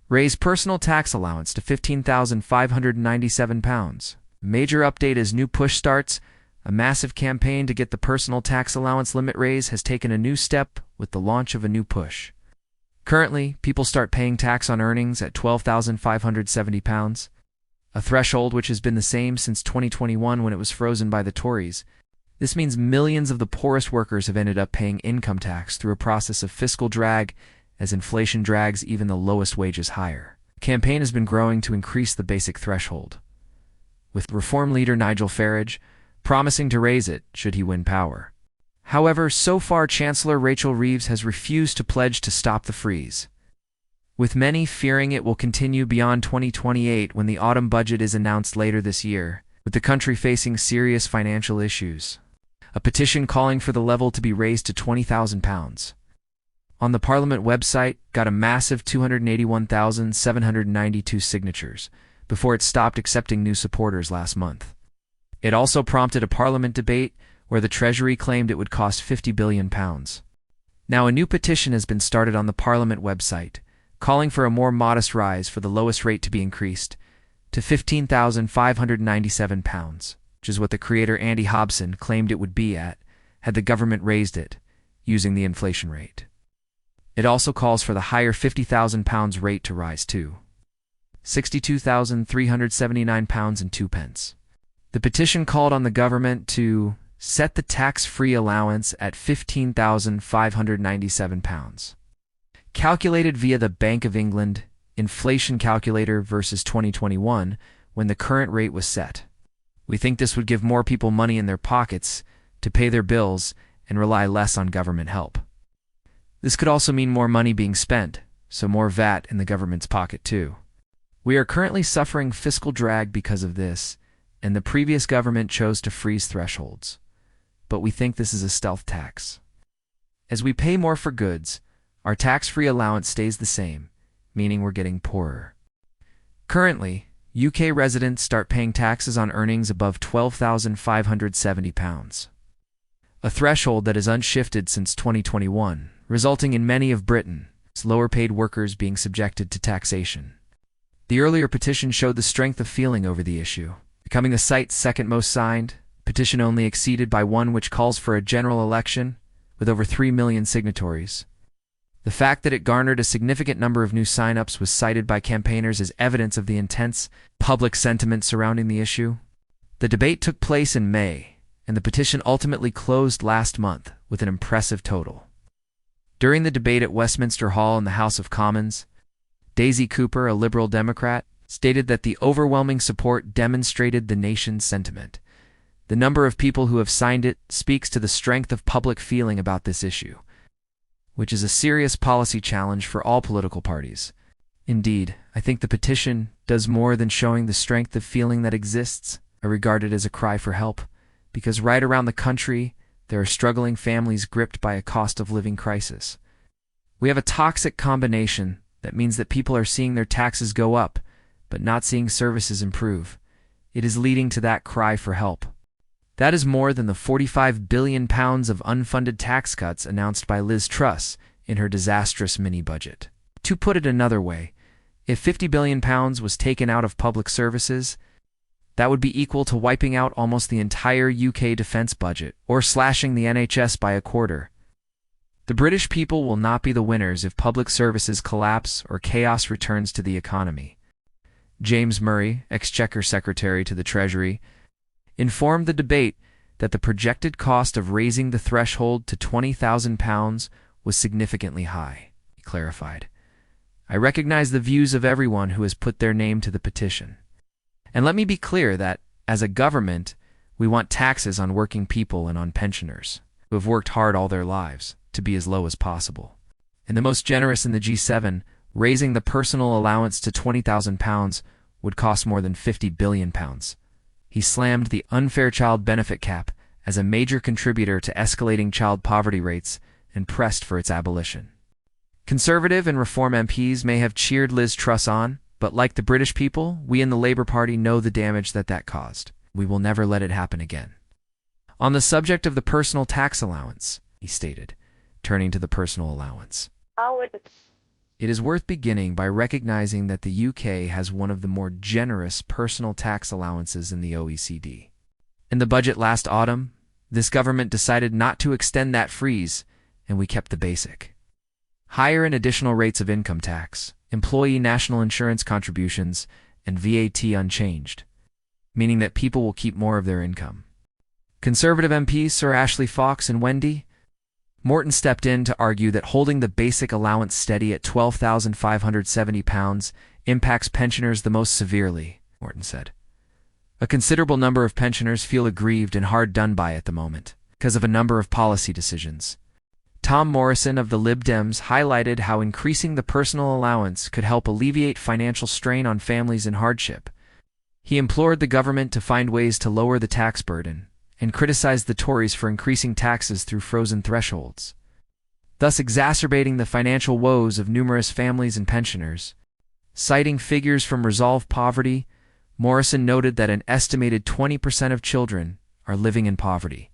Raise personal tax allowance to £15,597. Major update as new push starts. A massive campaign to get the personal tax allowance limit raise has taken a new step with the launch of a new push. Currently, people start paying tax on earnings at £12,570, a threshold which has been the same since 2021 when it was frozen by the Tories. This means millions of the poorest workers have ended up paying income tax through a process of fiscal drag as inflation drags even the lowest wages higher. The campaign has been growing to increase the basic threshold, with Reform leader Nigel Farage promising to raise it should he win power. However, so far Chancellor Rachel Reeves has refused to pledge to stop the freeze, with many fearing it will continue beyond 2028 when the autumn budget is announced later this year, with the country facing serious financial issues. A petition calling for the level to be raised to £20,000 on the Parliament website got a massive 281,792 signatures before it stopped accepting new supporters last month. It also prompted a Parliament debate where the Treasury claimed it would cost £50 billion. Now a new petition has been started on the Parliament website, calling for a more modest rise for the lowest rate to be increased to £15,597, which is what the creator Andy Hobson claimed it would be at had the government raised it, using the inflation rate. It also calls for the higher £50,000 rate to rise to £62,379.02. The petition called on the government to set the tax-free allowance at £15,597. Calculated via the Bank of England inflation calculator versus 2021 when the current rate was set. We think this would give more people money in their pockets to pay their bills and rely less on government help. This could also mean more money being spent, so more VAT in the government's pocket too. We are currently suffering fiscal drag because of this, and the previous government chose to freeze thresholds. But we think this is a stealth tax. As we pay more for goods, our tax-free allowance stays the same, meaning we're getting poorer. Currently, UK residents start paying taxes on earnings above £12,570, a threshold that is unshifted since 2021, resulting in many of Britain's lower-paid workers being subjected to taxation. The earlier petition showed the strength of feeling over the issue, becoming the site's second most signed petition, only exceeded by one which calls for a general election with over 3 million signatories. The fact that it garnered a significant number of new sign-ups was cited by campaigners as evidence of the intense public sentiment surrounding the issue. The debate took place in May, and the petition ultimately closed last month with an impressive total. During the debate at Westminster Hall in the House of Commons, Daisy Cooper, a Liberal Democrat, stated that the overwhelming support demonstrated the nation's sentiment. The number of people who have signed it speaks to the strength of public feeling about this issue, which is a serious policy challenge for all political parties. Indeed, I think the petition does more than showing the strength of feeling that exists. I regard it as a cry for help, because right around the country, there are struggling families gripped by a cost of living crisis. We have a toxic combination that means that people are seeing their taxes go up, but not seeing services improve. It is leading to that cry for help. That is more than the £45 billion of unfunded tax cuts announced by Liz Truss in her disastrous mini-budget. To put it another way, if £50 billion was taken out of public services, that would be equal to wiping out almost the entire UK defence budget, or slashing the NHS by a quarter. The British people will not be the winners if public services collapse or chaos returns to the economy. James Murray, Exchequer Secretary to the Treasury, informed the debate that the projected cost of raising the threshold to £20,000 was significantly high. He clarified, "I recognize the views of everyone who has put their name to the petition. And let me be clear that, as a government, we want taxes on working people and on pensioners, who have worked hard all their lives, to be as low as possible. And the most generous in the G7, raising the personal allowance to £20,000 would cost more than £50 billion. He slammed the unfair child benefit cap as a major contributor to escalating child poverty rates and pressed for its abolition. Conservative and Reform MPs may have cheered Liz Truss on, but like the British people, we in the Labour Party know the damage that caused. We will never let it happen again." On the subject of the personal tax allowance, he stated, turning to the personal allowance, It is worth beginning by recognizing that the UK has one of the more generous personal tax allowances in the OECD. In the budget last autumn, this government decided not to extend that freeze, and we kept the basic. Higher and additional rates of income tax, employee national insurance contributions, and VAT unchanged, meaning that people will keep more of their income. Conservative MPs Sir Ashley Fox and Wendy Morton stepped in to argue that holding the basic allowance steady at £12,570 impacts pensioners the most severely, Morton said. A considerable number of pensioners feel aggrieved and hard done by at the moment, because of a number of policy decisions. Tom Morrison of the Lib Dems highlighted how increasing the personal allowance could help alleviate financial strain on families in hardship. He implored the government to find ways to lower the tax burden, and criticized the Tories for increasing taxes through frozen thresholds, thus exacerbating the financial woes of numerous families and pensioners. Citing figures from Resolve Poverty, Morrison noted that an estimated 20% of children are living in poverty.